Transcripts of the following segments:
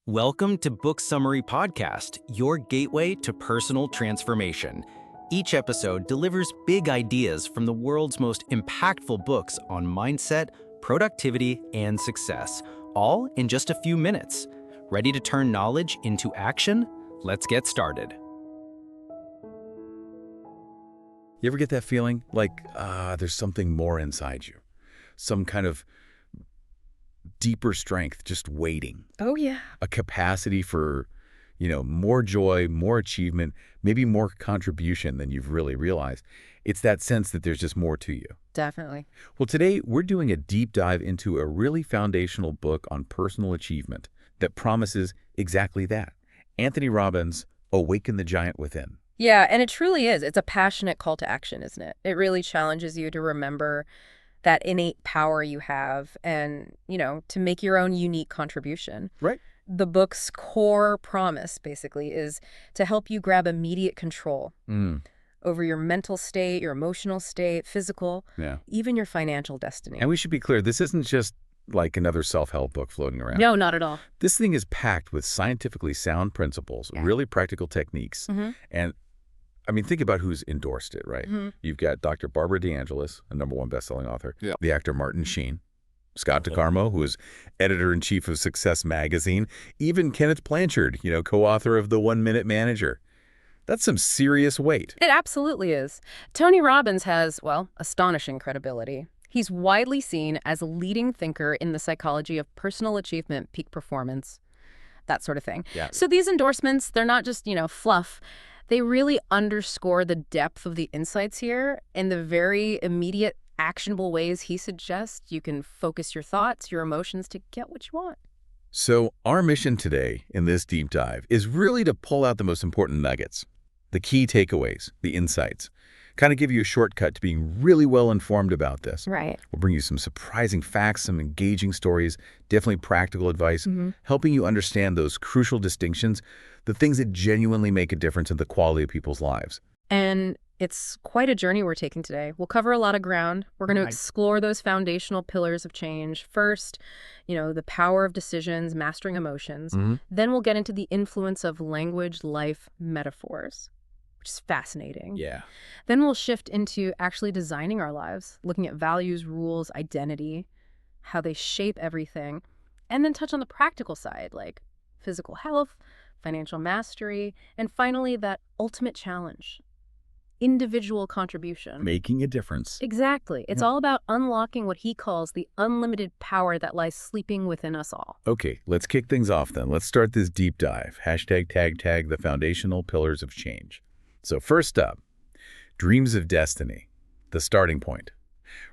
Welcome to Book Summary Podcast, your gateway to personal transformation. Each episode delivers big ideas from the world's most impactful books on mindset, productivity, and success, all in just a few minutes. Ready to turn knowledge into action? Let's get started. You ever get that feeling like there's something more inside you? Some kind of deeper strength just waiting. Oh, yeah. A capacity for, more joy, more achievement, maybe more contribution than you've really realized. It's that sense that there's just more to you. Definitely. Well, today we're doing a deep dive into a really foundational book on personal achievement that promises exactly that. Tony Robbins' Awaken the Giant Within. Yeah, and it truly is. It's a passionate call to action, isn't it? It really challenges you to remember that innate power you have and, to make your own unique contribution. Right. The book's core promise, basically, is to help you grab immediate control over your mental state, your emotional state, physical, even your financial destiny. And we should be clear, this isn't just like another self-help book floating around. No, not at all. This thing is packed with scientifically sound principles, really practical techniques, and think about who's endorsed it, right? You've got Dr. Barbara DeAngelis, a #1 best-selling author, the actor Martin Sheen, Scott DeCarmo, who is editor-in-chief of Success Magazine, even Kenneth Blanchard, co-author of The 1 Minute Manager. That's some serious weight. It absolutely is. Tony Robbins has, astonishing credibility. He's widely seen as a leading thinker in the psychology of personal achievement, peak performance, that sort of thing. Yeah. So these endorsements, they're not just, fluff. They really underscore the depth of the insights here and the very immediate, actionable ways he suggests you can focus your thoughts, your emotions to get what you want. So our mission today in this deep dive is really to pull out the most important nuggets, the key takeaways, the insights, kind of give you a shortcut to being really well informed about this. Right. We'll bring you some surprising facts, some engaging stories, definitely practical advice, helping you understand those crucial distinctions, the things that genuinely make a difference in the quality of people's lives. And it's quite a journey we're taking today. We'll cover a lot of ground. We're going to explore those foundational pillars of change. First, the power of decisions, mastering emotions. Then we'll get into the influence of language, life, metaphors, which is fascinating. Yeah. Then we'll shift into actually designing our lives, looking at values, rules, identity, how they shape everything, and then touch on the practical side, like physical health, financial mastery, and finally, that ultimate challenge, individual contribution. Making a difference. Exactly. It's all about unlocking what he calls the unlimited power that lies sleeping within us all. Okay, let's kick things off then. Let's start this deep dive. #tag the foundational pillars of change. So first up, dreams of destiny, the starting point.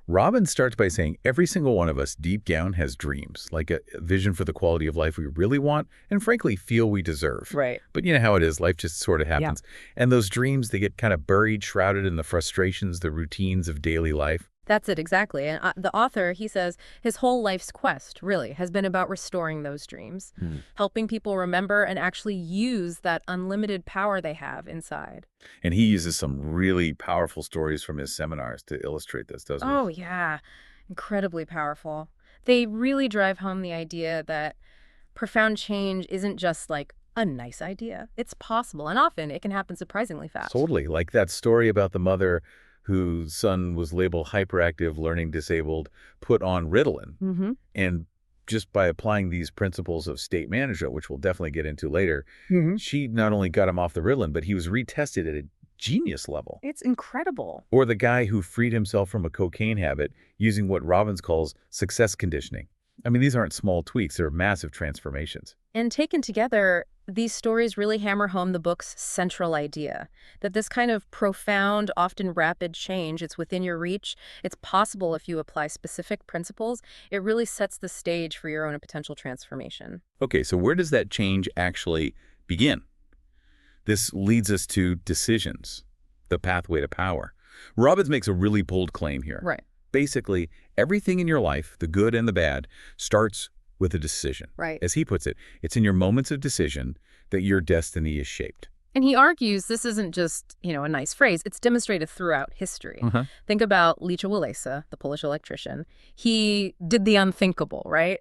Robbins starts by saying every single one of us deep down has dreams, like a vision for the quality of life we really want and frankly feel we deserve. Right. But you know how it is, life just sort of happens. And those dreams, they get kind of buried, shrouded in the frustrations, the routines of daily life. That's it, exactly. And the author, he says, his whole life's quest, really, has been about restoring those dreams, helping people remember and actually use that unlimited power they have inside. And he uses some really powerful stories from his seminars to illustrate this, doesn't he? Oh, yeah. Incredibly powerful. They really drive home the idea that profound change isn't just like a nice idea. It's possible, and often it can happen surprisingly fast. Totally. Like that story about the mother whose son was labeled hyperactive, learning disabled, put on Ritalin. And just by applying these principles of state management, which we'll definitely get into later, she not only got him off the Ritalin, but he was retested at a genius level. It's incredible. Or the guy who freed himself from a cocaine habit using what Robbins calls success conditioning. These aren't small tweaks, they're massive transformations. And taken together, these stories really hammer home the book's central idea, that this kind of profound, often rapid change, it's within your reach, it's possible if you apply specific principles, it really sets the stage for your own potential transformation. Okay, so where does that change actually begin? This leads us to decisions, the pathway to power. Robbins makes a really bold claim here. Right. Basically, everything in your life, the good and the bad, starts with a decision. Right. As he puts it, it's in your moments of decision that your destiny is shaped. And he argues this isn't just, a nice phrase. It's demonstrated throughout history. Think about Licza Walesa, the Polish electrician. He did the unthinkable, right?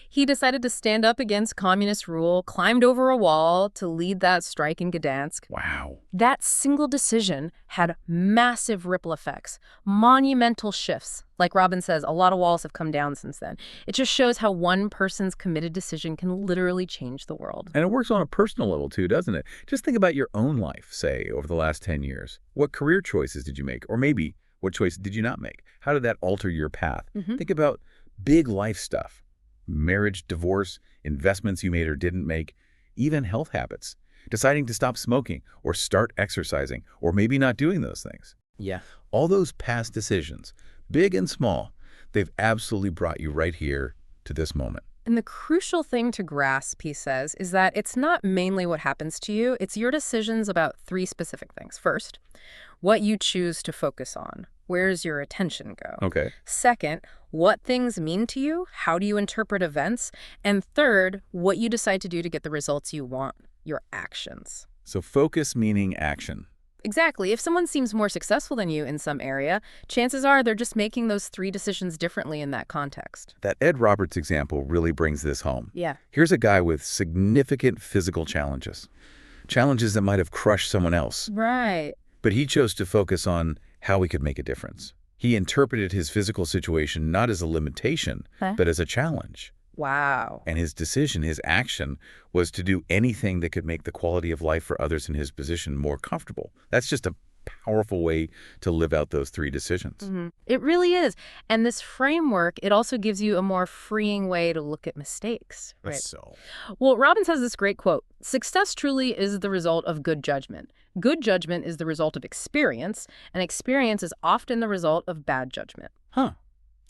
He decided to stand up against communist rule, climbed over a wall to lead that strike in Gdansk. Wow. That single decision had massive ripple effects, monumental shifts. Like Robbins says, a lot of walls have come down since then. It just shows how one person's committed decision can literally change the world. And it works on a personal level too, doesn't it? Just think about your own life, say, over the last 10 years. What career choices did you make? Or maybe what choice did you not make? How did that alter your path? Think about big life stuff. Marriage, divorce, investments you made or didn't make, even health habits. Deciding to stop smoking or start exercising, or maybe not doing those things. Yeah. All those past decisions, big and small, they've absolutely brought you right here to this moment. And the crucial thing to grasp, he says, is that it's not mainly what happens to you. It's your decisions about three specific things. First, what you choose to focus on. Where's your attention go? Okay. Second, what things mean to you? How do you interpret events? And third, what you decide to do to get the results you want, your actions. So focus meaning action. Exactly. If someone seems more successful than you in some area, chances are they're just making those three decisions differently in that context. That Ed Roberts example really brings this home. Yeah. Here's a guy with significant physical challenges. Challenges that might have crushed someone else. Right. But he chose to focus on how he could make a difference. He interpreted his physical situation not as a limitation, but as a challenge. Wow. And his decision, his action, was to do anything that could make the quality of life for others in his position more comfortable. That's just a powerful way to live out those three decisions. It really is. And this framework, it also gives you a more freeing way to look at mistakes. Right? So, Well, Robbins has this great quote, "Success truly is the result of good judgment. Good judgment is the result of experience, and experience is often the result of bad judgment."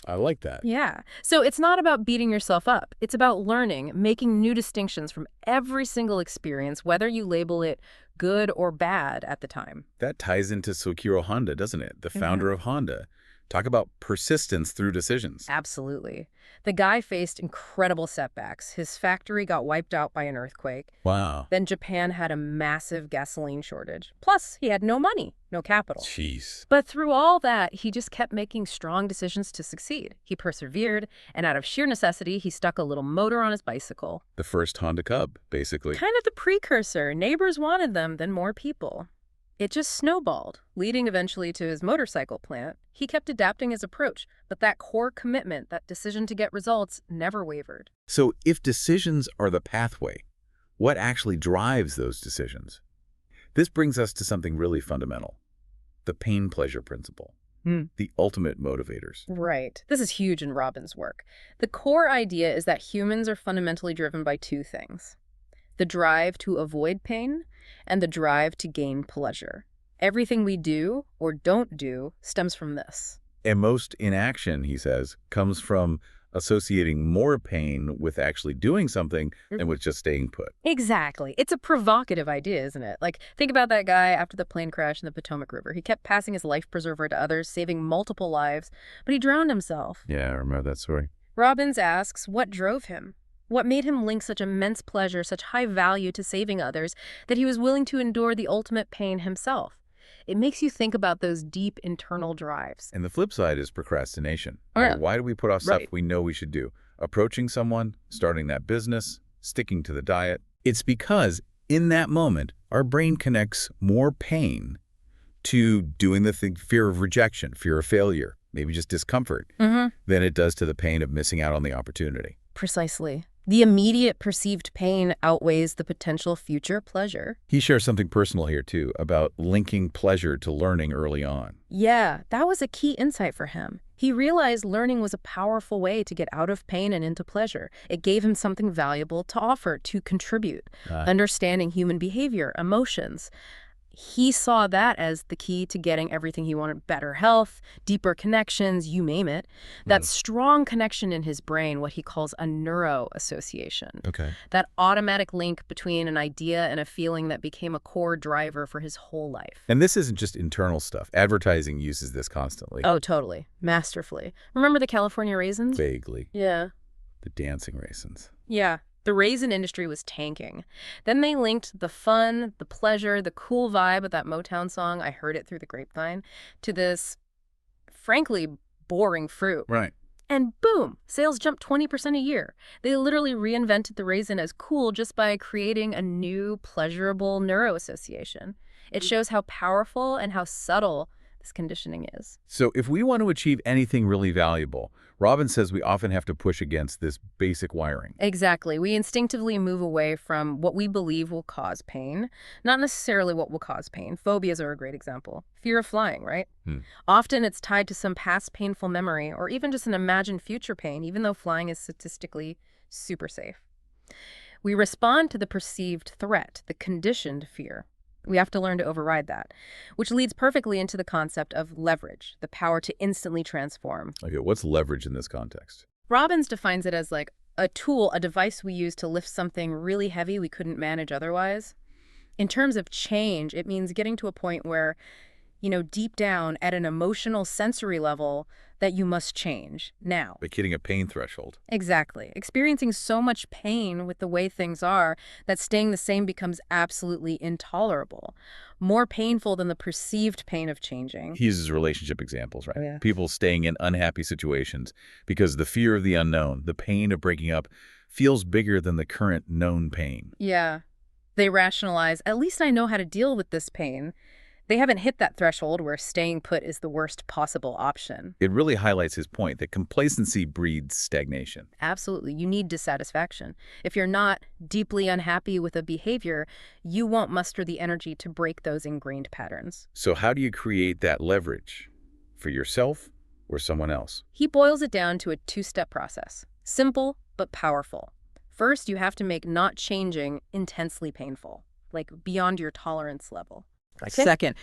I like that. Yeah. So it's not about beating yourself up. It's about learning, making new distinctions from every single experience, whether you label it good or bad at the time. That ties into Soichiro Honda, doesn't it? The founder of Honda. Talk about persistence through decisions. Absolutely. The guy faced incredible setbacks. His factory got wiped out by an earthquake. Wow. Then Japan had a massive gasoline shortage. Plus, he had no money, no capital. Jeez. But through all that, he just kept making strong decisions to succeed. He persevered, and out of sheer necessity, he stuck a little motor on his bicycle. The first Honda Cub, basically. Kind of the precursor. Neighbors wanted them, then more people. It just snowballed, leading eventually to his motorcycle plant. He kept adapting his approach, but that core commitment, that decision to get results, never wavered. So if decisions are the pathway, what actually drives those decisions? This brings us to something really fundamental. The pain-pleasure principle. The ultimate motivators. Right. This is huge in Robbins' work. The core idea is that humans are fundamentally driven by two things: the drive to avoid pain and the drive to gain pleasure. Everything we do or don't do stems from this. And most inaction, he says, comes from associating more pain with actually doing something than with just staying put. Exactly. It's a provocative idea, isn't it? Like, think about that guy after the plane crash in the Potomac River. He kept passing his life preserver to others, saving multiple lives, but he drowned himself. Yeah, I remember that story. Robbins asks, what drove him? What made him link such immense pleasure, such high value to saving others, that he was willing to endure the ultimate pain himself? It makes you think about those deep internal drives. And the flip side is procrastination. Oh, yeah. Why do we put off stuff we know we should do? Approaching someone, starting that business, sticking to the diet. It's because in that moment, our brain connects more pain to doing the thing, fear of rejection, fear of failure, maybe just discomfort, than it does to the pain of missing out on the opportunity. Precisely. The immediate perceived pain outweighs the potential future pleasure. He shares something personal here, too, about linking pleasure to learning early on. Yeah, that was a key insight for him. He realized learning was a powerful way to get out of pain and into pleasure. It gave him something valuable to offer, to contribute, understanding human behavior, emotions. He saw that as the key to getting everything he wanted: better health, deeper connections, you name it. That strong connection in his brain, what he calls a neuro association. Okay. That automatic link between an idea and a feeling that became a core driver for his whole life. And this isn't just internal stuff. Advertising uses this constantly. Oh, totally. Masterfully. Remember the California raisins? Vaguely. Yeah. The dancing raisins. Yeah. The raisin industry was tanking. Then they linked the fun, the pleasure, the cool vibe of that Motown song, I Heard It Through the Grapevine, to this, frankly, boring fruit. Right. And boom, sales jumped 20% a year. They literally reinvented the raisin as cool just by creating a new, pleasurable neuro association. It shows how powerful and how subtle this conditioning is. So if we want to achieve anything really valuable, Robbins says we often have to push against this basic wiring. Exactly. We instinctively move away from what we believe will cause pain, not necessarily what will cause pain. Phobias are a great example. Fear of flying, right? Often it's tied to some past painful memory or even just an imagined future pain, even though flying is statistically super safe. We respond to the perceived threat, the conditioned fear. We have to learn to override that, which leads perfectly into the concept of leverage, the power to instantly transform. Okay, what's leverage in this context? Robbins defines it as like a tool, a device we use to lift something really heavy we couldn't manage otherwise. In terms of change, it means getting to a point where, deep down at an emotional sensory level that you must change now. Like hitting a pain threshold. Exactly. Experiencing so much pain with the way things are that staying the same becomes absolutely intolerable. More painful than the perceived pain of changing. He uses relationship examples, right? Oh, yeah. People staying in unhappy situations because the fear of the unknown, the pain of breaking up, feels bigger than the current known pain. Yeah. They rationalize, at least I know how to deal with this pain. They haven't hit that threshold where staying put is the worst possible option. It really highlights his point that complacency breeds stagnation. Absolutely. You need dissatisfaction. If you're not deeply unhappy with a behavior, you won't muster the energy to break those ingrained patterns. So how do you create that leverage for yourself or someone else? He boils it down to a two-step process. Simple, but powerful. First, you have to make not changing intensely painful, like beyond your tolerance level. Okay. Second,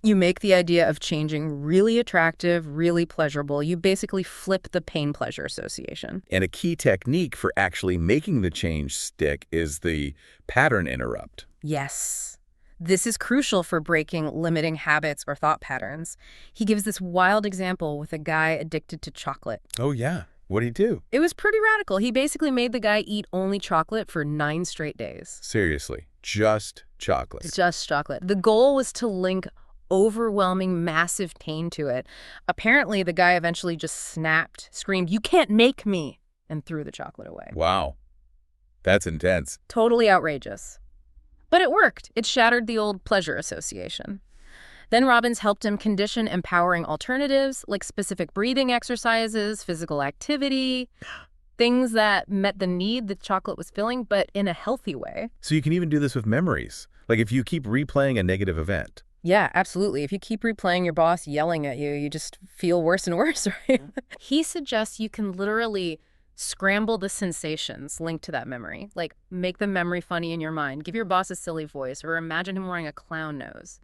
you make the idea of changing really attractive, really pleasurable. You basically flip the pain-pleasure association. And a key technique for actually making the change stick is the pattern interrupt. Yes. This is crucial for breaking limiting habits or thought patterns. He gives this wild example with a guy addicted to chocolate. Oh, yeah. What'd he do? It was pretty radical. He basically made the guy eat only chocolate for 9 straight days. Seriously, just chocolate. Just chocolate. The goal was to link overwhelming, massive pain to it. Apparently, the guy eventually just snapped, screamed, "You can't make me," and threw the chocolate away. Wow. That's intense. Totally outrageous. But it worked. It shattered the old pleasure association. Then Robbins helped him condition empowering alternatives like specific breathing exercises, physical activity, things that met the need the chocolate was filling, but in a healthy way. So you can even do this with memories. Like if you keep replaying a negative event. Yeah, absolutely. If you keep replaying your boss yelling at you, you just feel worse and worse, right? He suggests you can literally scramble the sensations linked to that memory. Like make the memory funny in your mind, give your boss a silly voice, or imagine him wearing a clown nose.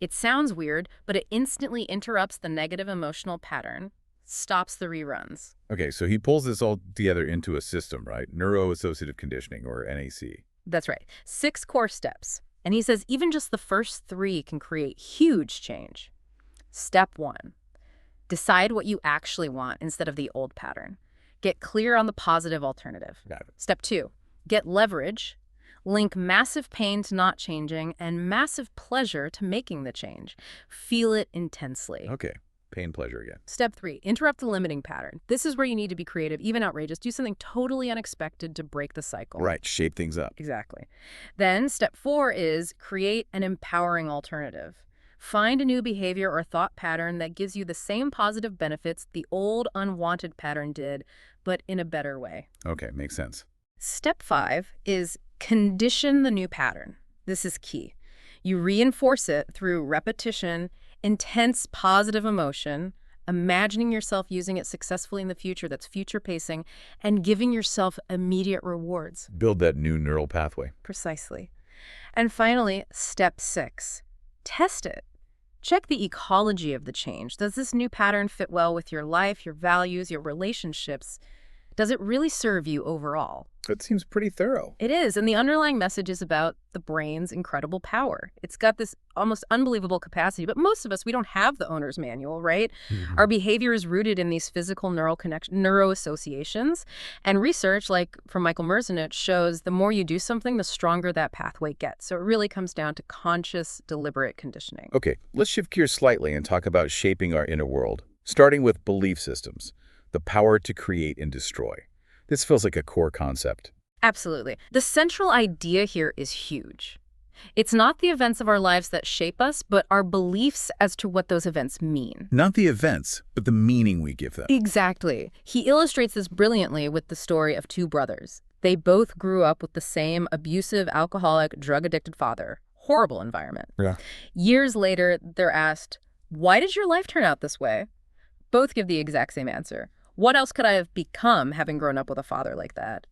It sounds weird, but it instantly interrupts the negative emotional pattern, stops the reruns. Okay, so he pulls this all together into a system, right? Neuro Associative Conditioning, or NAC. That's right. 6 core steps. And he says even just the first 3 can create huge change. Step 1. Decide what you actually want instead of the old pattern. Get clear on the positive alternative. Got it. Step 2. Get leverage. Link massive pain to not changing and massive pleasure to making the change. Feel it intensely. Okay. Pain, pleasure again. Step 3, interrupt the limiting pattern. This is where you need to be creative, even outrageous. Do something totally unexpected to break the cycle. Right. Shape things up. Exactly. Then step 4 is create an empowering alternative. Find a new behavior or thought pattern that gives you the same positive benefits the old unwanted pattern did, but in a better way. Okay. Makes sense. Step 5 is condition the new pattern. This is key. You reinforce it through repetition, intense positive emotion, imagining yourself using it successfully in the future that's future pacing, and giving yourself immediate rewards. Build that new neural pathway. Precisely. And finally, step 6, test it. Check the ecology of the change. Does this new pattern fit well with your life, your values, your relationships? Does it really serve you overall? That seems pretty thorough. It is, and the underlying message is about the brain's incredible power. It's got this almost unbelievable capacity, but most of us, we don't have the owner's manual, right? Our behavior is rooted in these physical neuro associations, and research, like from Michael Merzenich, shows the more you do something, the stronger that pathway gets. So it really comes down to conscious, deliberate conditioning. Okay, let's shift gears slightly and talk about shaping our inner world, starting with belief systems. the power to create and destroy. This feels like a core concept. Absolutely. The central idea here is huge. It's not the events of our lives that shape us, but our beliefs as to what those events mean. Not the events, but the meaning we give them. Exactly. He illustrates this brilliantly with the story of two brothers. They both grew up with the same abusive, alcoholic, drug-addicted father. Horrible environment. Yeah. Years later, they're asked, "Why did your life turn out this way?" Both give the exact same answer. What else could I have become having grown up with a father like that?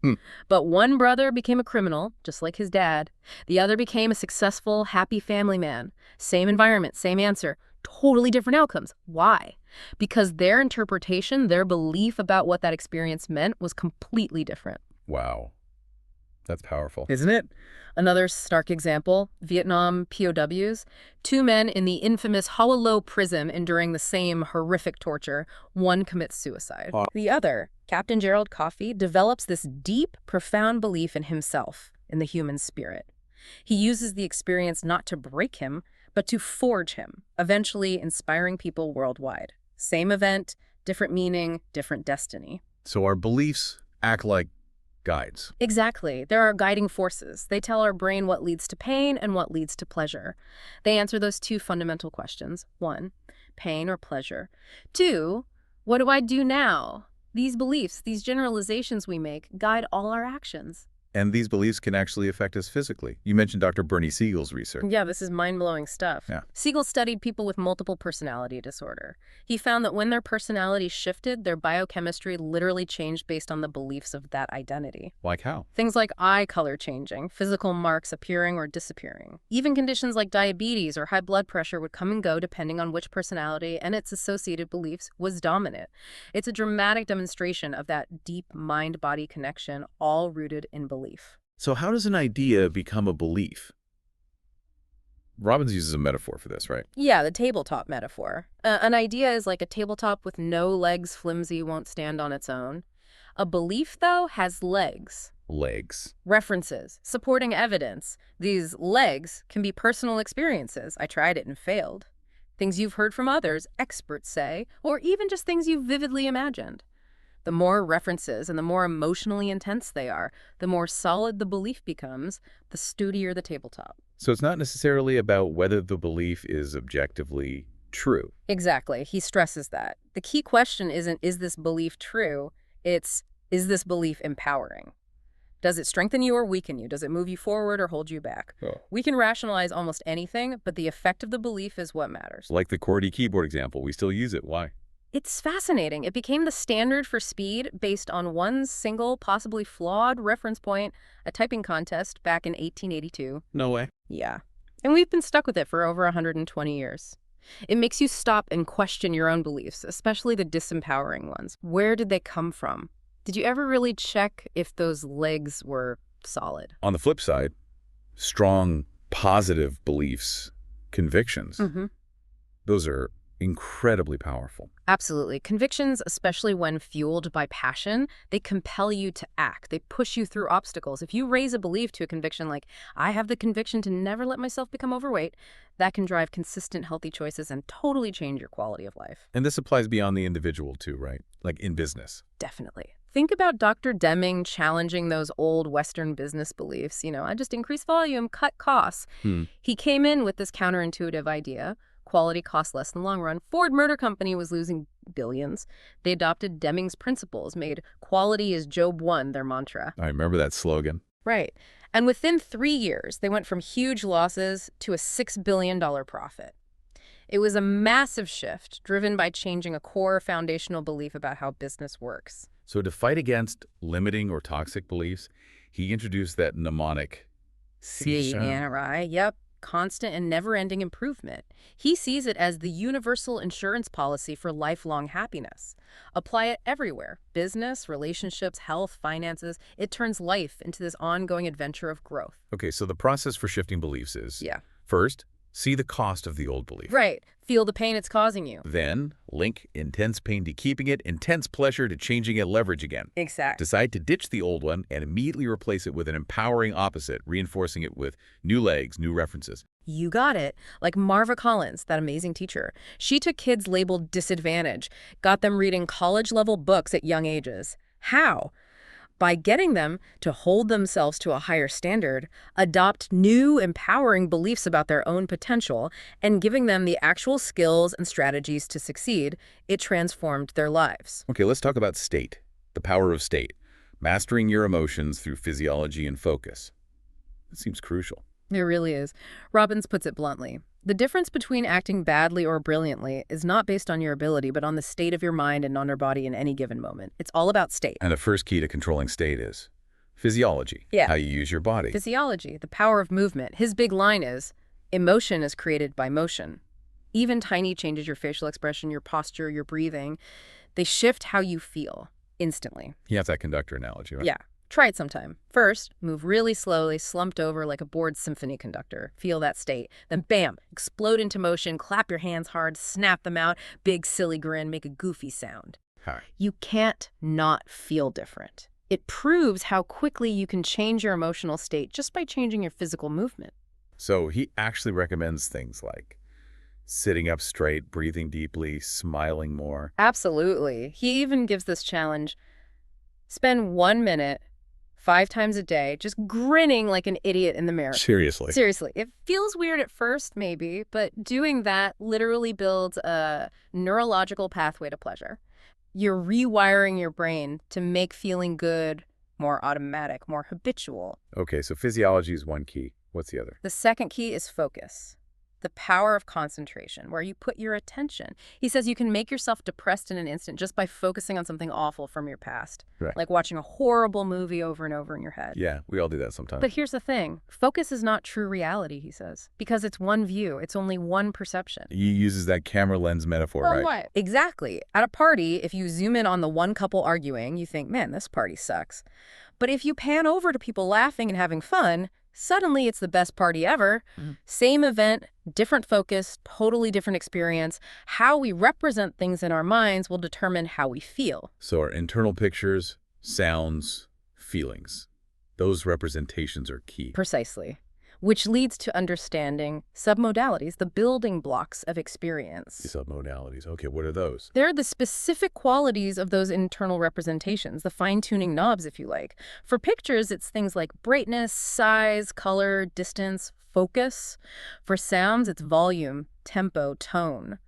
But one brother became a criminal, just like his dad. The other became a successful, happy family man. Same environment, same answer. Totally different outcomes. Why? Because their interpretation, their belief about what that experience meant was completely different. Wow. That's powerful. Isn't it? Another stark example, Vietnam POWs. Two men in the infamous Hoa Lo prison enduring the same horrific torture. One commits suicide. The other, Captain Gerald Coffey, develops this deep, profound belief in himself, in the human spirit. He uses the experience not to break him, but to forge him, eventually inspiring people worldwide. Same event, different meaning, different destiny. So our beliefs act like guides. Exactly. There are guiding forces. They tell our brain what leads to pain and what leads to pleasure. They answer those two fundamental questions. 1, pain or pleasure. 2, what do I do now? These beliefs, these generalizations we make, guide all our actions. And these beliefs can actually affect us physically. You mentioned Dr. Bernie Siegel's research. Yeah, this is mind-blowing stuff. Yeah. Siegel studied people with multiple personality disorder. He found that when their personality shifted, their biochemistry literally changed based on the beliefs of that identity. Like how? Things like eye color changing, physical marks appearing or disappearing. Even conditions like diabetes or high blood pressure would come and go depending on which personality and its associated beliefs was dominant. It's a dramatic demonstration of that deep mind-body connection, all rooted in belief. So how does an idea become a belief? Robbins uses a metaphor for this, right? Yeah, the tabletop metaphor. An idea is like a tabletop with no legs, flimsy, won't stand on its own. A belief, though, has legs. Legs. References, supporting evidence. These legs can be personal experiences. I tried it and failed. Things you've heard from others, experts say, or even just things you've vividly imagined. The more references and the more emotionally intense they are, the more solid the belief becomes, the sturdier the tabletop. So it's not necessarily about whether the belief is objectively true. Exactly. He stresses that. The key question isn't, is this belief true? It's, is this belief empowering? Does it strengthen you or weaken you? Does it move you forward or hold you back? We can rationalize almost anything, but the effect of the belief is what matters. Like the QWERTY keyboard example, we still use it. Why? It's fascinating. It became the standard for speed based on one single, possibly flawed reference point, a typing contest back in 1882. No way. Yeah. And we've been stuck with it for over 120 years. It makes you stop and question your own beliefs, especially the disempowering ones. Where did they come from? Did you ever really check if those legs were solid? On the flip side, strong, positive beliefs, convictions, those are incredibly powerful. Absolutely. Convictions, especially when fueled by passion, they compel you to act. They push you through obstacles. If you raise a belief to a conviction like, I have the conviction to never let myself become overweight, that can drive consistent, healthy choices and totally change your quality of life. And this applies beyond the individual too, right? Like in business. Definitely. Think about Dr. Deming challenging those old Western business beliefs. I just increase volume, cut costs. He came in with this counterintuitive idea. Quality costs less in the long run. Ford Motor Company was losing billions. They adopted Deming's principles, made quality is Job 1 their mantra. I remember that slogan. Right. And within 3 years, they went from huge losses to a $6 billion profit. It was a massive shift driven by changing a core foundational belief about how business works. So to fight against limiting or toxic beliefs, he introduced that mnemonic CANI. Yep. Constant and never-ending improvement. He sees it as the universal insurance policy for lifelong happiness. Apply it everywhere. Business, relationships, health, finances. It turns life into this ongoing adventure of growth. Okay, so the process for shifting beliefs is, Yeah. first, See the cost of the old belief. Right. Feel the pain it's causing you. Then, link intense pain to keeping it, intense pleasure to changing it leverage again. Exactly. Decide to ditch the old one and immediately replace it with an empowering opposite, reinforcing it with new legs, new references. You got it. Like Marva Collins, that amazing teacher. She took kids labeled disadvantaged, got them reading college-level books at young ages. How? By getting them to hold themselves to a higher standard, adopt new, empowering beliefs about their own potential, and giving them the actual skills and strategies to succeed, it transformed their lives. Okay, let's talk about state, the power of state, mastering your emotions through physiology and focus. It seems crucial. It really is. Robbins puts it bluntly. The difference between acting badly or brilliantly is not based on your ability, but on the state of your mind and on your body in any given moment. It's all about state. And the first key to controlling state is physiology, how you use your body. Physiology, the power of movement. His big line is, emotion is created by motion. Even tiny changes, your facial expression, your posture, your breathing, they shift how you feel instantly. You have that conductor analogy, right? Yeah. Try it sometime. First, move really slowly, slumped over like a bored symphony conductor. Feel that state. Then bam, explode into motion, clap your hands hard, snap them out, big silly grin, make a goofy sound. Hi. You can't not feel different. It proves how quickly you can change your emotional state just by changing your physical movement. So he actually recommends things like sitting up straight, breathing deeply, smiling more. Absolutely. He even gives this challenge. Spend 1 minute 5 times a day, just grinning like an idiot in the mirror. Seriously. Seriously. It feels weird at first, maybe, but doing that literally builds a neurological pathway to pleasure. You're rewiring your brain to make feeling good more automatic, more habitual. Okay, so physiology is one key. What's the other? The second key is focus. The power of concentration, where you put your attention. He says you can make yourself depressed in an instant just by focusing on something awful from your past. Right. Like watching a horrible movie over and over in your head. Yeah, we all do that sometimes. But here's the thing. Focus is not true reality, he says, because it's one view. It's only one perception. He uses that camera lens metaphor, right? What? Exactly. At a party, if you zoom in on the one couple arguing, you think, man, this party sucks. But if you pan over to people laughing and having fun, suddenly it's the best party ever. Same event, different focus, totally different experience. How we represent things in our minds will determine how we feel. So our internal pictures, sounds, feelings, those representations are key. Precisely. Which leads to understanding submodalities, the building blocks of experience. Submodalities. Okay, what are those? They're the specific qualities of those internal representations, the fine-tuning knobs, if you like. For pictures, it's things like brightness, size, color, distance, focus. For sounds, it's volume, tempo, tone.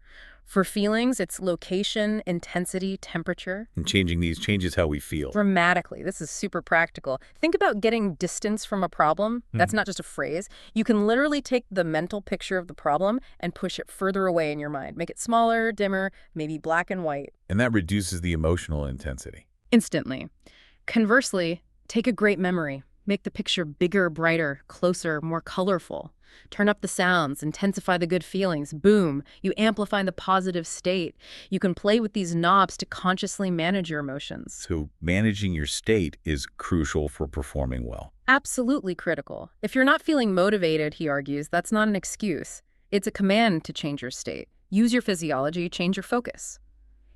For feelings, it's location, intensity, temperature. And changing these changes how we feel. Dramatically. This is super practical. Think about getting distance from a problem. That's not just a phrase. You can literally take the mental picture of the problem and push it further away in your mind. Make it smaller, dimmer, maybe black and white. And that reduces the emotional intensity. Instantly. Conversely, take a great memory. Make the picture bigger, brighter, closer, more colorful. Turn up the sounds, intensify the good feelings. Boom, you amplify the positive state. You can play with these knobs to consciously manage your emotions. So managing your state is crucial for performing well. Absolutely critical. If you're not feeling motivated, he argues, that's not an excuse. It's a command to change your state. Use your physiology, change your focus.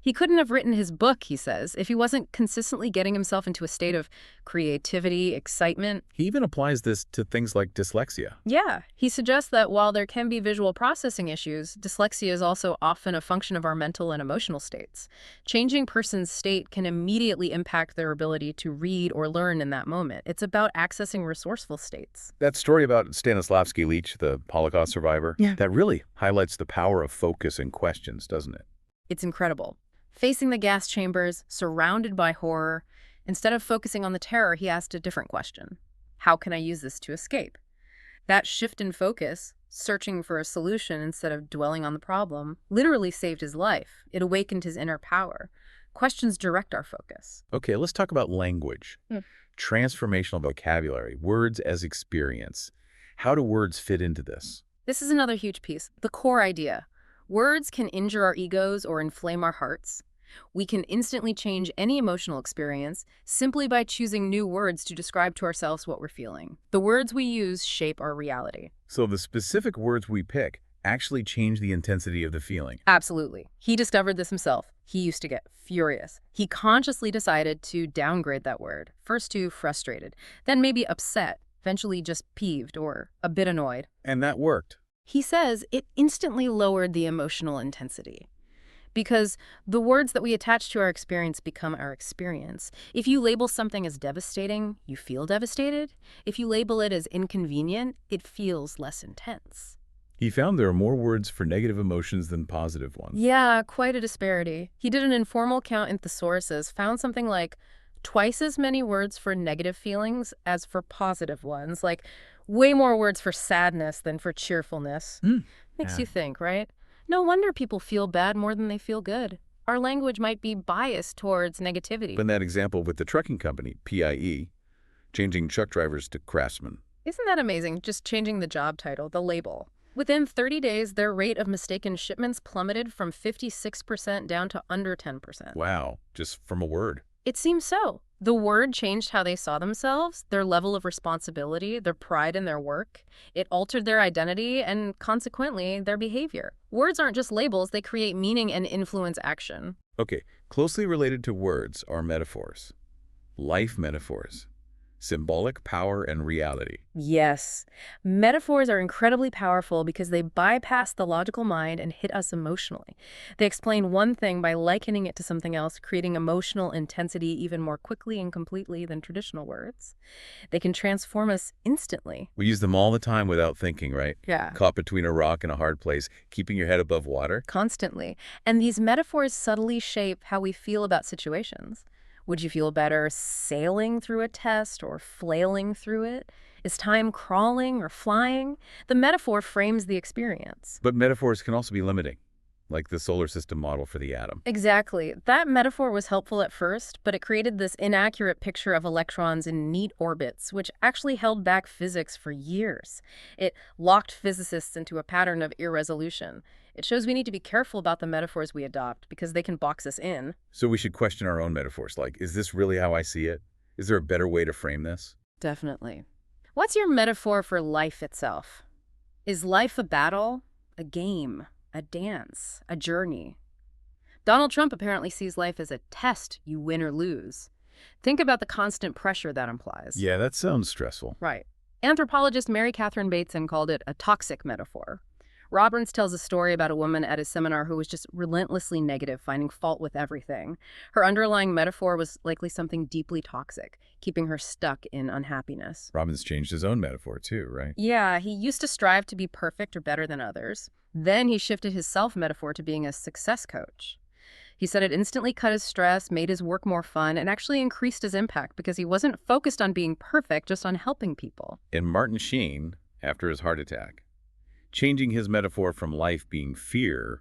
He couldn't have written his book, he says, if he wasn't consistently getting himself into a state of creativity, excitement. He even applies this to things like dyslexia. Yeah, he suggests that while there can be visual processing issues, dyslexia is also often a function of our mental and emotional states. Changing person's state can immediately impact their ability to read or learn in that moment. It's about accessing resourceful states. That story about Stanislavski Leach, the Holocaust survivor, that really highlights the power of focus and questions, doesn't it? It's incredible. Facing the gas chambers, surrounded by horror, instead of focusing on the terror, he asked a different question. How can I use this to escape? That shift in focus, searching for a solution instead of dwelling on the problem, literally saved his life. It awakened his inner power. Questions direct our focus. Okay, let's talk about language. Transformational vocabulary, words as experience. How do words fit into this? This is another huge piece. The core idea. Words can injure our egos or inflame our hearts. We can instantly change any emotional experience simply by choosing new words to describe to ourselves what we're feeling. The words we use shape our reality. So the specific words we pick actually change the intensity of the feeling. Absolutely. He discovered this himself. He used to get furious. He consciously decided to downgrade that word, first to frustrated, then maybe upset, eventually just peeved or a bit annoyed. And that worked. He says it instantly lowered the emotional intensity. Because the words that we attach to our experience become our experience. If you label something as devastating, you feel devastated. If you label it as inconvenient, it feels less intense. He found there are more words for negative emotions than positive ones. Yeah, quite a disparity. He did an informal count in thesauruses, found something like twice as many words for negative feelings as for positive ones, like way more words for sadness than for cheerfulness. Makes you think, right? No wonder people feel bad more than they feel good. Our language might be biased towards negativity. In that example with the trucking company, PIE, changing truck drivers to craftsmen. Isn't that amazing? Just changing the job title, the label. Within 30 days, their rate of mistaken shipments plummeted from 56% down to under 10%. Wow, just from a word. It seems so. The word changed how they saw themselves, their level of responsibility, their pride in their work. It altered their identity and, consequently, their behavior. Words aren't just labels, they create meaning and influence action. Okay, closely related to words are metaphors. Life metaphors. Symbolic power and reality. Yes. Metaphors are incredibly powerful because they bypass the logical mind and hit us emotionally. They explain one thing by likening it to something else, creating emotional intensity even more quickly and completely than traditional words. They can transform us instantly. We use them all the time without thinking, right? Yeah. Caught between a rock and a hard place, keeping your head above water. Constantly. And these metaphors subtly shape how we feel about situations. Would you feel better sailing through a test or flailing through it? Is time crawling or flying? The metaphor frames the experience. But metaphors can also be limiting, like the solar system model for the atom. Exactly. That metaphor was helpful at first, but it created this inaccurate picture of electrons in neat orbits, which actually held back physics for years. It locked physicists into a pattern of irresolution. It shows we need to be careful about the metaphors we adopt because they can box us in. So we should question our own metaphors, like, is this really how I see it? Is there a better way to frame this? Definitely. What's your metaphor for life itself? Is life a battle, a game, a dance, a journey? Donald Trump apparently sees life as a test you win or lose. Think about the constant pressure that implies. Yeah, that sounds stressful. Right. Anthropologist Mary Catherine Bateson called it a toxic metaphor. Robbins tells a story about a woman at his seminar who was just relentlessly negative, finding fault with everything. Her underlying metaphor was likely something deeply toxic, keeping her stuck in unhappiness. Robbins changed his own metaphor too, right? Yeah, he used to strive to be perfect or better than others. Then he shifted his self-metaphor to being a success coach. He said it instantly cut his stress, made his work more fun, and actually increased his impact because he wasn't focused on being perfect, just on helping people. And Martin Sheen, after his heart attack, changing his metaphor from life being fear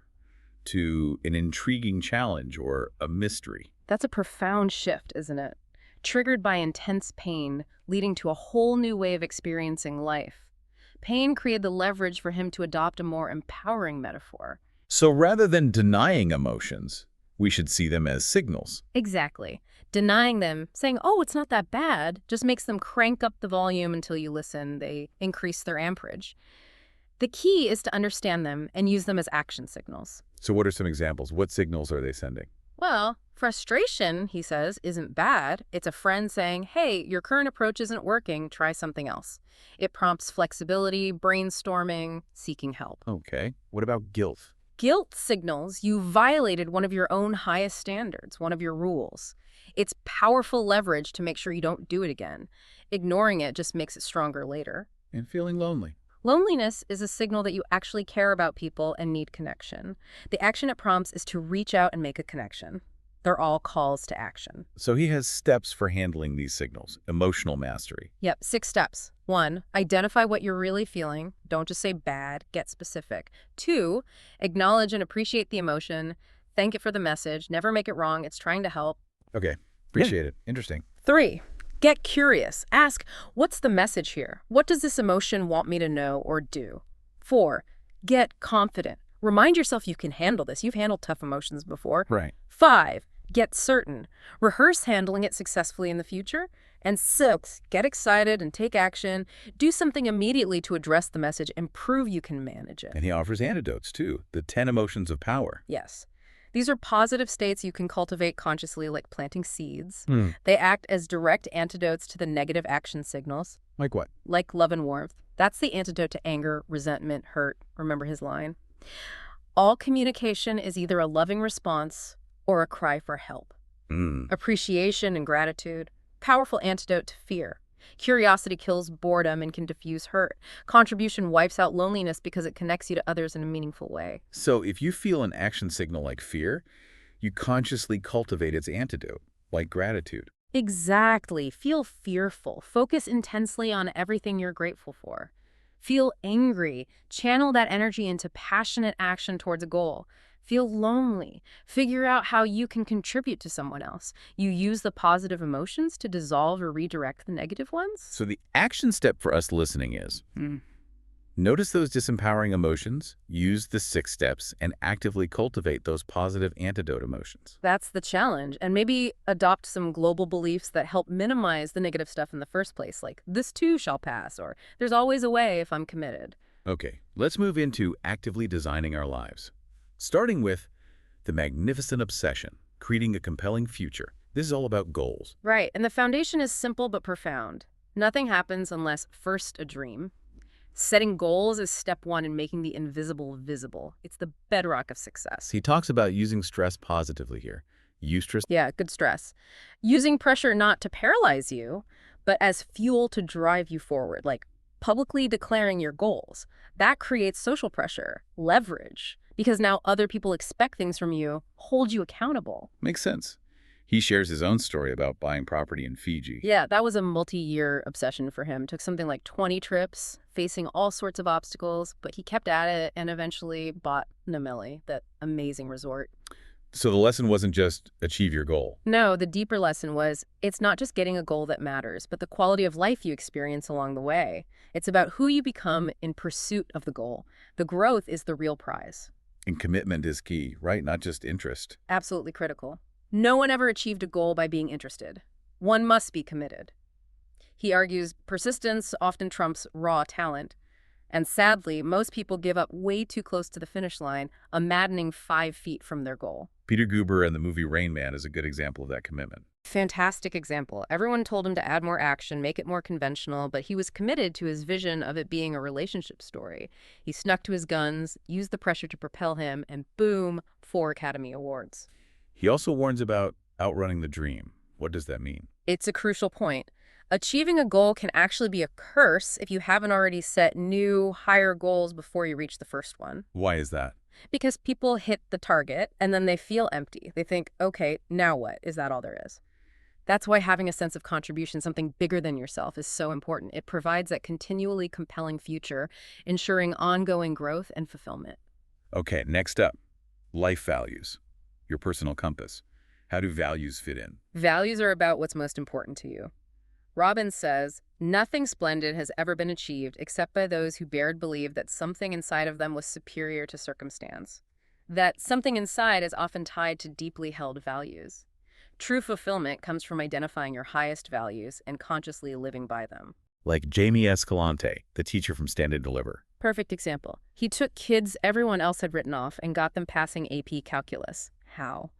to an intriguing challenge or a mystery. That's a profound shift, isn't it? Triggered by intense pain, leading to a whole new way of experiencing life. Pain created the leverage for him to adopt a more empowering metaphor. So rather than denying emotions, we should see them as signals. Exactly. Denying them, saying, oh, it's not that bad, just makes them crank up the volume until you listen. They increase their amperage. The key is to understand them and use them as action signals. So what are some examples? What signals are they sending? Well, frustration, he says, isn't bad. It's a friend saying, hey, your current approach isn't working, try something else. It prompts flexibility, brainstorming, seeking help. Okay. What about guilt? Guilt signals you violated one of your own highest standards, one of your rules. It's powerful leverage to make sure you don't do it again. Ignoring it just makes it stronger later. And feeling lonely. Loneliness is a signal that you actually care about people and need connection. The action it prompts is to reach out and make a connection. They're all calls to action. So he has steps for handling these signals. Emotional mastery. Yep, 6 steps. 1, identify what you're really feeling. Don't just say bad, get specific. 2, acknowledge and appreciate the emotion. Thank it for the message. Never make it wrong. It's trying to help. Okay, appreciate it. Interesting. 3, get curious. Ask, what's the message here? What does this emotion want me to know or do? 4, get confident. Remind yourself you can handle this. You've handled tough emotions before. Right. 5, get certain. Rehearse handling it successfully in the future. And 6, get excited and take action. Do something immediately to address the message and prove you can manage it. And he offers antidotes, too. The 10 emotions of power. Yes. These are positive states you can cultivate consciously, like planting seeds. They act as direct antidotes to the negative action signals. Like what? Like love and warmth. That's the antidote to anger, resentment, hurt. Remember his line? All communication is either a loving response or a cry for help. Appreciation and gratitude. Powerful antidote to fear. Curiosity kills boredom and can diffuse hurt. Contribution wipes out loneliness because it connects you to others in a meaningful way. So if you feel an action signal like fear, you consciously cultivate its antidote, like gratitude. Exactly. Feel fearful. Focus intensely on everything you're grateful for. Feel angry. Channel that energy into passionate action towards a goal. Feel lonely. Figure out how you can contribute to someone else. You use the positive emotions to dissolve or redirect the negative ones. So the action step for us listening is notice those disempowering emotions, use the 6 steps, and actively cultivate those positive antidote emotions. That's the challenge. And maybe adopt some global beliefs that help minimize the negative stuff in the first place, like this too shall pass, or there's always a way if I'm committed. Okay, let's move into actively designing our lives. Starting with the magnificent obsession, creating a compelling future. This is all about goals. Right, and the foundation is simple but profound. Nothing happens unless first a dream. Setting goals is step 1 in making the invisible visible. It's the bedrock of success. He talks about using stress positively here. Eustress. Yeah, good stress. Using pressure not to paralyze you, but as fuel to drive you forward, like publicly declaring your goals. That creates social pressure, leverage, because now other people expect things from you, hold you accountable. Makes sense. He shares his own story about buying property in Fiji. Yeah, that was a multi-year obsession for him. Took something like 20 trips, facing all sorts of obstacles, but he kept at it and eventually bought Nameli, that amazing resort. So the lesson wasn't just achieve your goal. No, the deeper lesson was it's not just getting a goal that matters, but the quality of life you experience along the way. It's about who you become in pursuit of the goal. The growth is the real prize. And commitment is key, right? Not just interest. Absolutely critical. No one ever achieved a goal by being interested. One must be committed. He argues persistence often trumps raw talent. And sadly, most people give up way too close to the finish line, a maddening 5 feet from their goal. Peter Guber in the movie Rain Man is a good example of that commitment. Fantastic example. Everyone told him to add more action, make it more conventional, but he was committed to his vision of it being a relationship story. He snuck to his guns, used the pressure to propel him, and boom, 4 Academy Awards. He also warns about outrunning the dream. What does that mean? It's a crucial point. Achieving a goal can actually be a curse if you haven't already set new, higher goals before you reach the first one. Why is that? Because people hit the target and then they feel empty. They think, okay, now what? Is that all there is? That's why having a sense of contribution, something bigger than yourself, is so important. It provides that continually compelling future, ensuring ongoing growth and fulfillment. Okay, next up, life values, your personal compass. How do values fit in? Values are about what's most important to you. Robbins says, nothing splendid has ever been achieved except by those who dared believe that something inside of them was superior to circumstance. That something inside is often tied to deeply held values. True fulfillment comes from identifying your highest values and consciously living by them. Like Jamie Escalante, the teacher from Stand and Deliver. Perfect example. He took kids everyone else had written off and got them passing AP Calculus. How?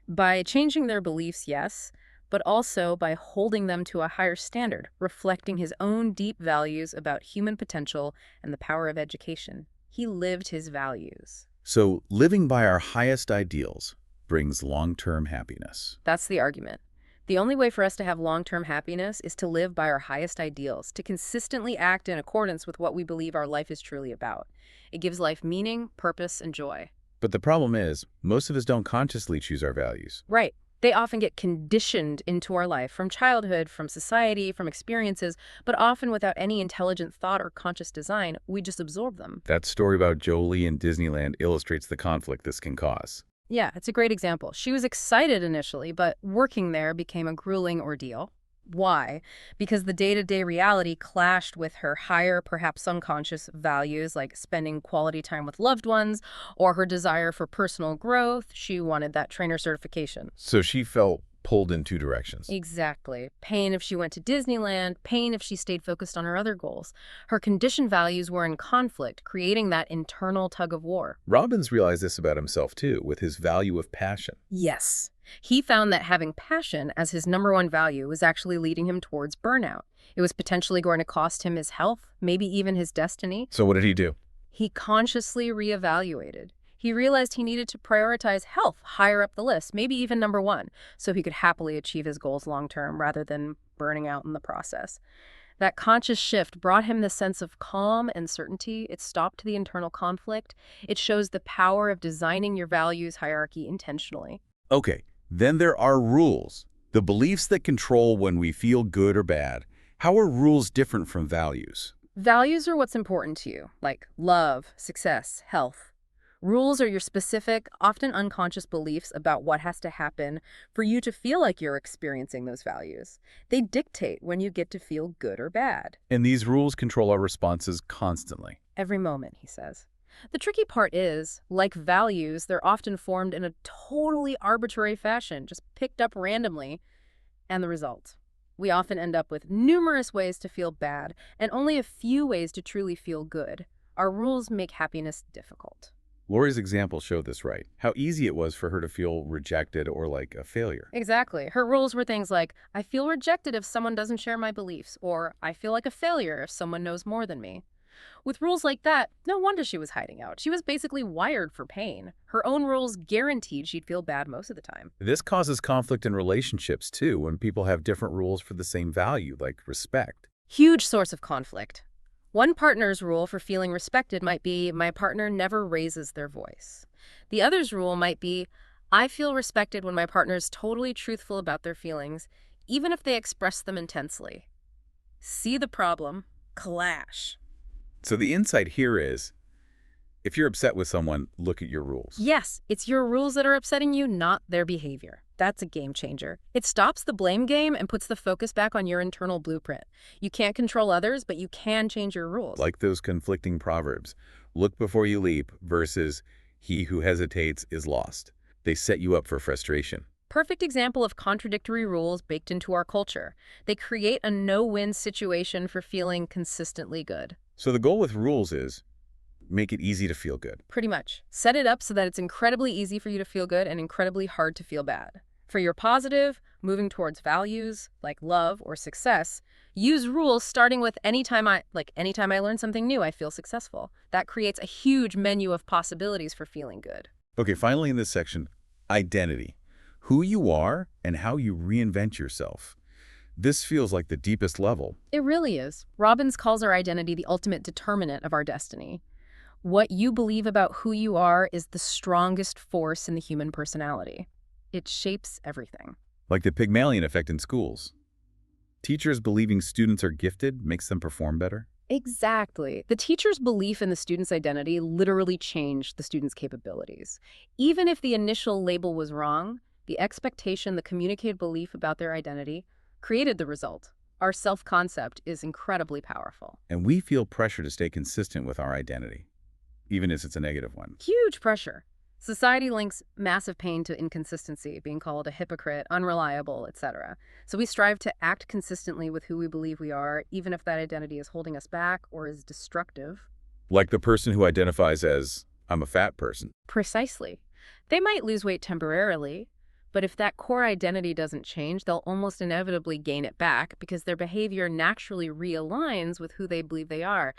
By changing their beliefs, yes, but also by holding them to a higher standard, reflecting his own deep values about human potential and the power of education. He lived his values. So living by our highest ideals brings long-term happiness. That's the argument. The only way for us to have long-term happiness is to live by our highest ideals, to consistently act in accordance with what we believe our life is truly about. It gives life meaning, purpose, and joy. But the problem is, most of us don't consciously choose our values. Right. They often get conditioned into our life from childhood, from society, from experiences, but often without any intelligent thought or conscious design, we just absorb them. That story about Jolie in Disneyland illustrates the conflict this can cause. Yeah, it's a great example. She was excited initially, but working there became a grueling ordeal. Why? Because the day-to-day reality clashed with her higher, perhaps unconscious values like spending quality time with loved ones or her desire for personal growth. She wanted that trainer certification. So she felt pulled in two directions. Exactly. Pain if she went to Disneyland, pain if she stayed focused on her other goals. Her conditioned values were in conflict, creating that internal tug of war. Robbins realized this about himself, too, with his value of passion. Yes. He found that having passion as his #1 value was actually leading him towards burnout. It was potentially going to cost him his health, maybe even his destiny. So what did he do? He consciously reevaluated. He realized he needed to prioritize health higher up the list, maybe even #1, so he could happily achieve his goals long-term rather than burning out in the process. That conscious shift brought him the sense of calm and certainty. It stopped the internal conflict. It shows the power of designing your values hierarchy intentionally. Okay, then there are rules, the beliefs that control when we feel good or bad. How are rules different from values? Values are what's important to you, like love, success, health. Rules are your specific, often unconscious beliefs about what has to happen for you to feel like you're experiencing those values. They dictate when you get to feel good or bad. And these rules control our responses constantly. Every moment, he says. The tricky part is, like values, they're often formed in a totally arbitrary fashion, just picked up randomly, and the result. We often end up with numerous ways to feel bad and only a few ways to truly feel good. Our rules make happiness difficult. Lori's example showed this right. How easy it was for her to feel rejected or like a failure. Exactly. Her rules were things like, I feel rejected if someone doesn't share my beliefs, or I feel like a failure if someone knows more than me. With rules like that, no wonder she was hiding out. She was basically wired for pain. Her own rules guaranteed she'd feel bad most of the time. This causes conflict in relationships, too, when people have different rules for the same value, like respect. Huge source of conflict. One partner's rule for feeling respected might be, my partner never raises their voice. The other's rule might be, I feel respected when my partner is totally truthful about their feelings, even if they express them intensely. See the problem? Clash. So the insight here is, if you're upset with someone, look at your rules. Yes, it's your rules that are upsetting you, not their behavior. That's a game changer. It stops the blame game and puts the focus back on your internal blueprint. You can't control others, but you can change your rules. Like those conflicting proverbs, look before you leap versus he who hesitates is lost. They set you up for frustration. Perfect example of contradictory rules baked into our culture. They create a no-win situation for feeling consistently good. So the goal with rules is make it easy to feel good. Pretty much. Set it up so that it's incredibly easy for you to feel good and incredibly hard to feel bad. For your positive, moving towards values like love or success, use rules starting with anytime I learn something new, I feel successful. That creates a huge menu of possibilities for feeling good. Okay, finally in this section, identity. Who you are and how you reinvent yourself. This feels like the deepest level. It really is. Robbins calls our identity the ultimate determinant of our destiny. What you believe about who you are is the strongest force in the human personality. It shapes everything. Like the Pygmalion effect in schools. Teachers believing students are gifted makes them perform better. Exactly. The teacher's belief in the student's identity literally changed the student's capabilities. Even if the initial label was wrong, the expectation, the communicated belief about their identity created the result. Our self-concept is incredibly powerful. And we feel pressure to stay consistent with our identity, even if it's a negative one. Huge pressure. Society links massive pain to inconsistency, being called a hypocrite, unreliable, etc. So we strive to act consistently with who we believe we are, even if that identity is holding us back or is destructive. Like the person who identifies as, I'm a fat person. Precisely. They might lose weight temporarily, but if that core identity doesn't change, they'll almost inevitably gain it back because their behavior naturally realigns with who they believe they are.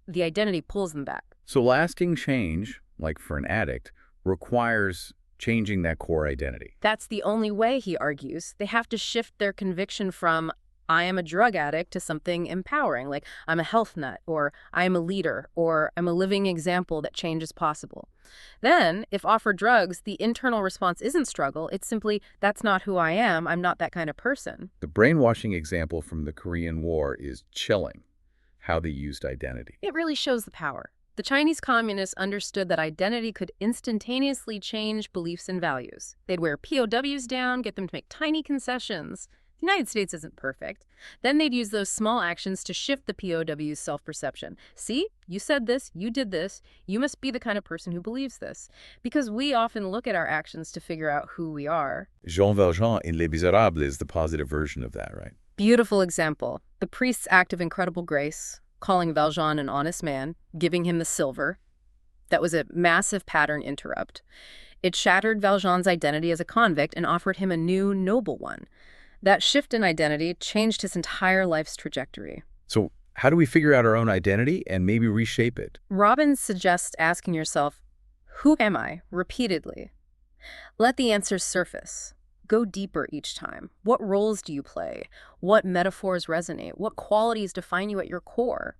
The identity pulls them back. So lasting change, like for an addict, requires changing that core identity. That's the only way, he argues. They have to shift their conviction from, I am a drug addict, to something empowering, like I'm a health nut, or I am a leader, or I'm a living example that change is possible. Then, if offered drugs, the internal response isn't struggle, it's simply, that's not who I am, I'm not that kind of person. The brainwashing example from the Korean War is chilling, how they used identity. It really shows the power. The Chinese communists understood that identity could instantaneously change beliefs and values. They'd wear POWs down, get them to make tiny concessions. The United States isn't perfect. Then they'd use those small actions to shift the POW's self-perception. See, you said this, you did this, you must be the kind of person who believes this. Because we often look at our actions to figure out who we are. Jean Valjean in Les Miserables is the positive version of that, right? Beautiful example. The priest's act of incredible grace, calling Valjean an honest man, giving him the silver. That was a massive pattern interrupt. It shattered Valjean's identity as a convict and offered him a new, noble one. That shift in identity changed his entire life's trajectory. So how do we figure out our own identity and maybe reshape it? Robbins suggests asking yourself, who am I, repeatedly? Let the answers surface. Go deeper each time. What roles do you play? What metaphors resonate? What qualities define you at your core?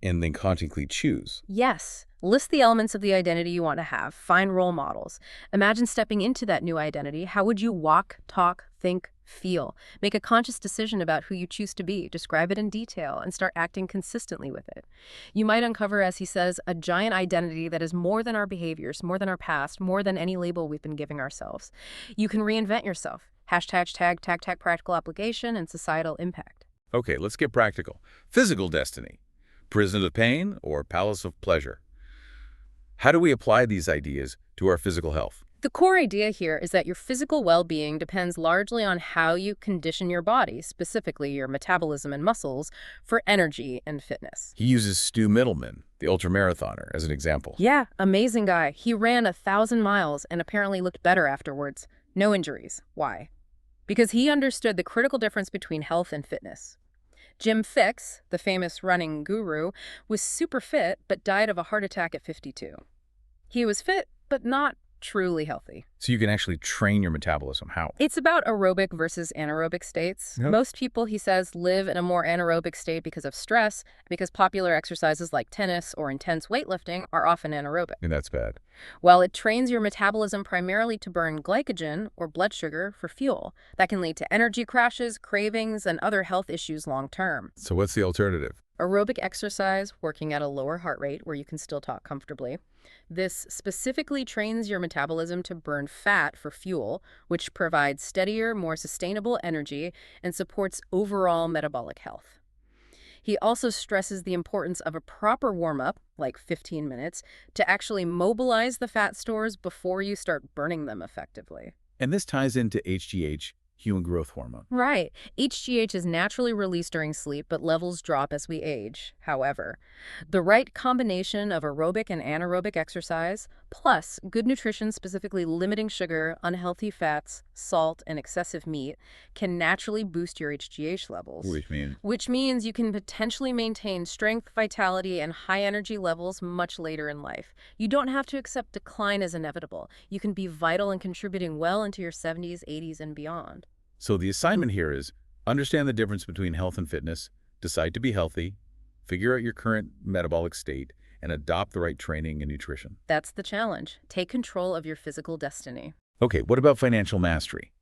And then consciously choose. Yes. List the elements of the identity you want to have. Find role models. Imagine stepping into that new identity. How would you walk, talk, think, feel? Make a conscious decision about who you choose to be. Describe it in detail and start acting consistently with it. You might uncover, as he says, a giant identity that is more than our behaviors, more than our past, more than any label we've been giving ourselves. You can reinvent yourself. #tag practical application and societal impact. Okay, let's get practical. Physical destiny. Prison of pain or palace of pleasure? How do we apply these ideas to our physical health? The core idea here is that your physical well-being depends largely on how you condition your body, specifically your metabolism and muscles, for energy and fitness. He uses Stu Middleman, the ultramarathoner, as an example. Yeah, amazing guy. He ran 1,000 miles and apparently looked better afterwards. No injuries. Why? Because he understood the critical difference between health and fitness. Jim Fixx, the famous running guru, was super fit but died of a heart attack at 52. He was fit, but not truly healthy. So you can actually train your metabolism. How? It's about aerobic versus anaerobic states. Yep. Most people, he says, live in a more anaerobic state because of stress, because popular exercises like tennis or intense weightlifting are often anaerobic. And that's bad. Well, it trains your metabolism primarily to burn glycogen, or blood sugar, for fuel. That can lead to energy crashes, cravings, and other health issues long term. So what's the alternative? Aerobic exercise, working at a lower heart rate where you can still talk comfortably. This specifically trains your metabolism to burn fat for fuel, which provides steadier, more sustainable energy and supports overall metabolic health. He also stresses the importance of a proper warm-up, like 15 minutes, to actually mobilize the fat stores before you start burning them effectively. And this ties into HGH, human growth hormone. Right. HGH is naturally released during sleep, but levels drop as we age. However, the right combination of aerobic and anaerobic exercise, plus good nutrition, specifically limiting sugar, unhealthy fats, salt, and excessive meat, can naturally boost your HGH levels. Which means you can potentially maintain strength, vitality, and high energy levels much later in life. You don't have to accept decline as inevitable. You can be vital and contributing well into your 70s, 80s, and beyond. So the assignment here is understand the difference between health and fitness, decide to be healthy, figure out your current metabolic state, and adopt the right training and nutrition. That's the challenge. Take control of your physical destiny. Okay, what about financial mastery?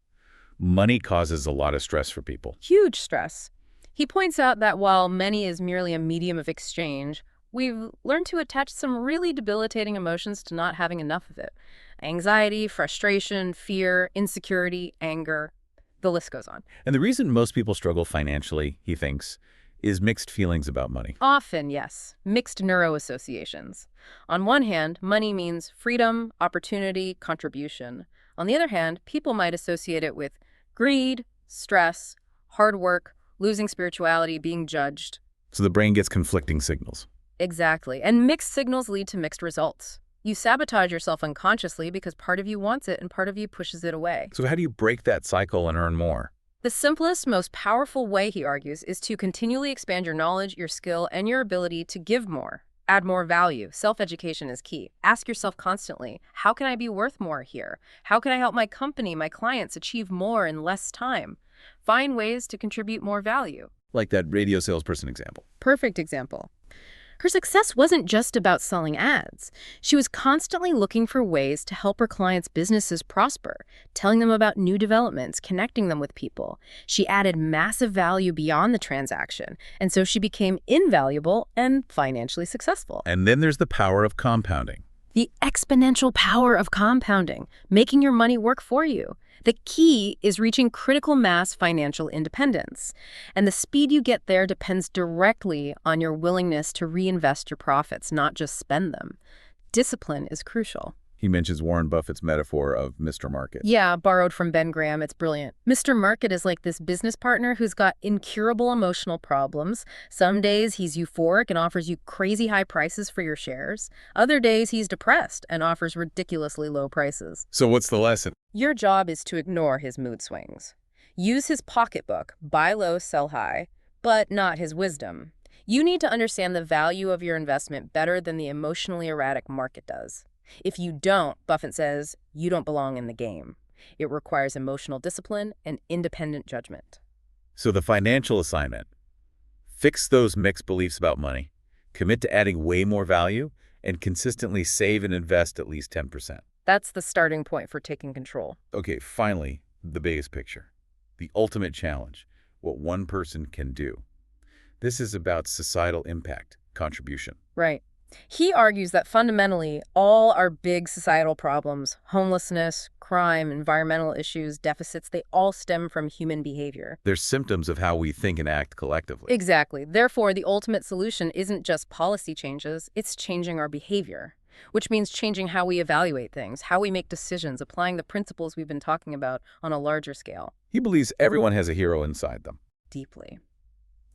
Money causes a lot of stress for people. Huge stress. He points out that while money is merely a medium of exchange, we've learned to attach some really debilitating emotions to not having enough of it. Anxiety, frustration, fear, insecurity, anger. The list goes on. And the reason most people struggle financially, he thinks, is mixed feelings about money. Often, yes. Mixed neuro associations. On one hand, money means freedom, opportunity, contribution. On the other hand, people might associate it with greed, stress, hard work, losing spirituality, being judged. So the brain gets conflicting signals. Exactly. And mixed signals lead to mixed results. You sabotage yourself unconsciously because part of you wants it and part of you pushes it away. So how do you break that cycle and earn more? The simplest, most powerful way, he argues, is to continually expand your knowledge, your skill, and your ability to give more, add more value. Self-education is key. Ask yourself constantly, how can I be worth more here? How can I help my company, my clients achieve more in less time? Find ways to contribute more value. Like that radio salesperson example. Perfect example. Her success wasn't just about selling ads. She was constantly looking for ways to help her clients' businesses prosper, telling them about new developments, connecting them with people. She added massive value beyond the transaction, and so she became invaluable and financially successful. And then there's the power of compounding. The exponential power of compounding, making your money work for you. The key is reaching critical mass financial independence. And the speed you get there depends directly on your willingness to reinvest your profits, not just spend them. Discipline is crucial. He mentions Warren Buffett's metaphor of Mr. Market. Yeah, borrowed from Ben Graham. It's brilliant. Mr. Market is like this business partner who's got incurable emotional problems. Some days he's euphoric and offers you crazy high prices for your shares. Other days he's depressed and offers ridiculously low prices. So what's the lesson? Your job is to ignore his mood swings. Use his pocketbook, buy low, sell high, but not his wisdom. You need to understand the value of your investment better than the emotionally erratic market does. If you don't, Buffett says, you don't belong in the game. It requires emotional discipline and independent judgment. So the financial assignment: fix those mixed beliefs about money, commit to adding way more value, and consistently save and invest at least 10%. That's the starting point for taking control. Okay, finally, the biggest picture. The ultimate challenge, what one person can do. This is about societal impact, contribution. Right. He argues that fundamentally, all our big societal problems, homelessness, crime, environmental issues, deficits, they all stem from human behavior. They're symptoms of how we think and act collectively. Exactly. Therefore, the ultimate solution isn't just policy changes, it's changing our behavior, which means changing how we evaluate things, how we make decisions, applying the principles we've been talking about on a larger scale. He believes everyone has a hero inside them. Deeply.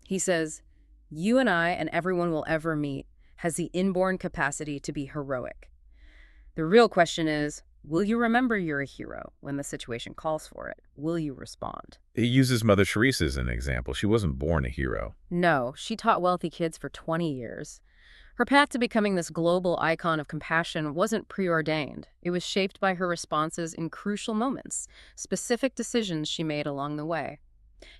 He says, you and I and everyone we'll ever meet has the inborn capacity to be heroic. The real question is, will you remember you're a hero when the situation calls for it? Will you respond? He uses Mother Teresa as an example. She wasn't born a hero. No, she taught wealthy kids for 20 years. Her path to becoming this global icon of compassion wasn't preordained. It was shaped by her responses in crucial moments, specific decisions she made along the way.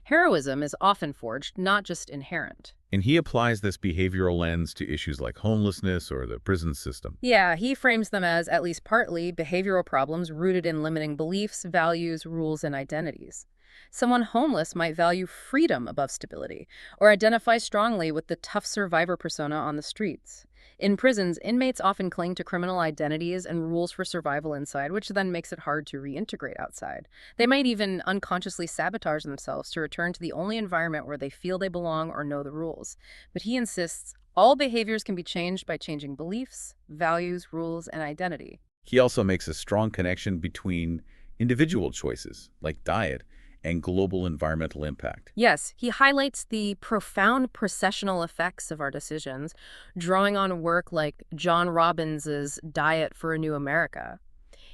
Heroism is often forged, not just inherent. And he applies this behavioral lens to issues like homelessness or the prison system. Yeah, he frames them as, at least partly, behavioral problems rooted in limiting beliefs, values, rules, and identities. Someone homeless might value freedom above stability, or identify strongly with the tough survivor persona on the streets. In prisons, inmates often cling to criminal identities and rules for survival inside, which then makes it hard to reintegrate outside. They might even unconsciously sabotage themselves to return to the only environment where they feel they belong or know the rules. But he insists all behaviors can be changed by changing beliefs, values, rules, and identity. He also makes a strong connection between individual choices, like diet, and global environmental impact. Yes, he highlights the profound processional effects of our decisions, drawing on work like John Robbins's Diet for a New America.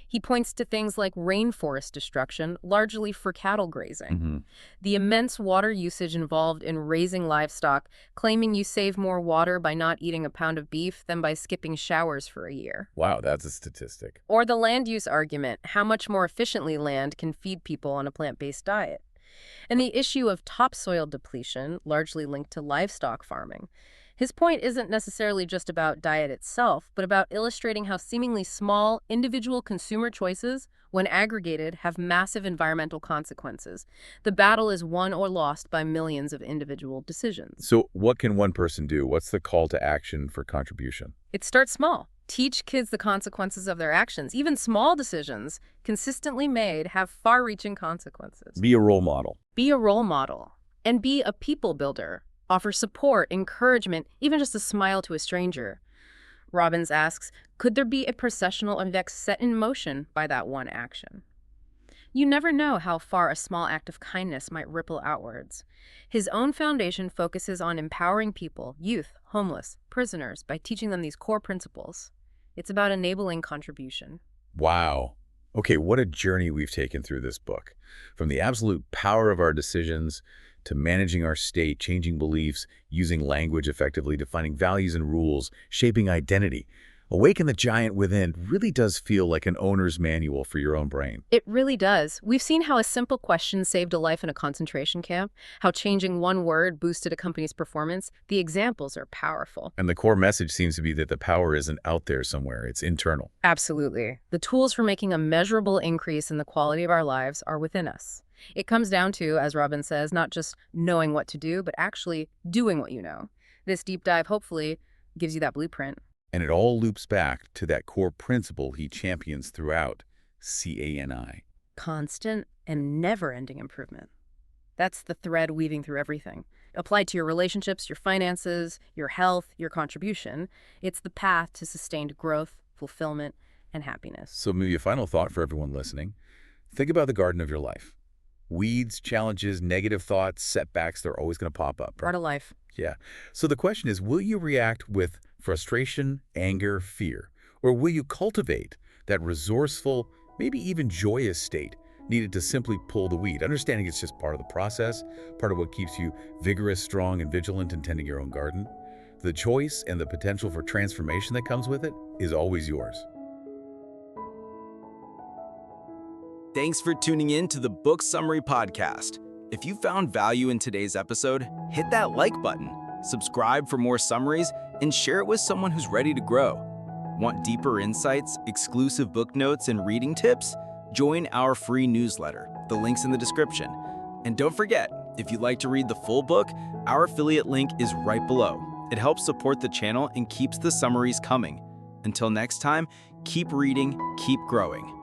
He points to things like rainforest destruction, largely for cattle grazing, the immense water usage involved in raising livestock, claiming you save more water by not eating a pound of beef than by skipping showers for a year. Wow, that's a statistic. Or the land use argument, how much more efficiently land can feed people on a plant-based diet. And the issue of topsoil depletion, largely linked to livestock farming. His point isn't necessarily just about diet itself, but about illustrating how seemingly small, individual consumer choices, when aggregated, have massive environmental consequences. The battle is won or lost by millions of individual decisions. So what can one person do? What's the call to action for contribution? It starts small. Teach kids the consequences of their actions. Even small decisions, consistently made, have far-reaching consequences. Be a role model. Be a role model. And be a people builder. Offer support, encouragement, even just a smile to a stranger. Robbins asks, could there be a processional effect set in motion by that one action? You never know how far a small act of kindness might ripple outwards. His own foundation focuses on empowering people, youth, homeless, prisoners, by teaching them these core principles. It's about enabling contribution. Wow. Okay, what a journey we've taken through this book. From the absolute power of our decisions to managing our state, changing beliefs, using language effectively, defining values and rules, shaping identity. Awaken the Giant Within really does feel like an owner's manual for your own brain. It really does. We've seen how a simple question saved a life in a concentration camp, how changing one word boosted a company's performance. The examples are powerful. And the core message seems to be that the power isn't out there somewhere, it's internal. Absolutely. The tools for making a measurable increase in the quality of our lives are within us. It comes down to, as Robbins says, not just knowing what to do, but actually doing what you know. This deep dive hopefully gives you that blueprint. And it all loops back to that core principle he champions throughout, CANI. Constant and never-ending improvement. That's the thread weaving through everything. Applied to your relationships, your finances, your health, your contribution, it's the path to sustained growth, fulfillment, and happiness. So maybe a final thought for everyone listening. Think about the garden of your life. Weeds, challenges, negative thoughts, setbacks, they're always going to pop up. Right? Part of life. Yeah. So the question is, will you react with frustration, anger, fear? Or will you cultivate that resourceful, maybe even joyous state needed to simply pull the weed, understanding it's just part of the process, part of what keeps you vigorous, strong, and vigilant in tending your own garden? The choice and the potential for transformation that comes with it is always yours. Thanks for tuning in to the Book Summary Podcast. If you found value in today's episode, hit that like button, subscribe for more summaries, and share it with someone who's ready to grow. Want deeper insights, exclusive book notes, and reading tips? Join our free newsletter. The link's in the description. And don't forget, if you'd like to read the full book, our affiliate link is right below. It helps support the channel and keeps the summaries coming. Until next time, keep reading, keep growing.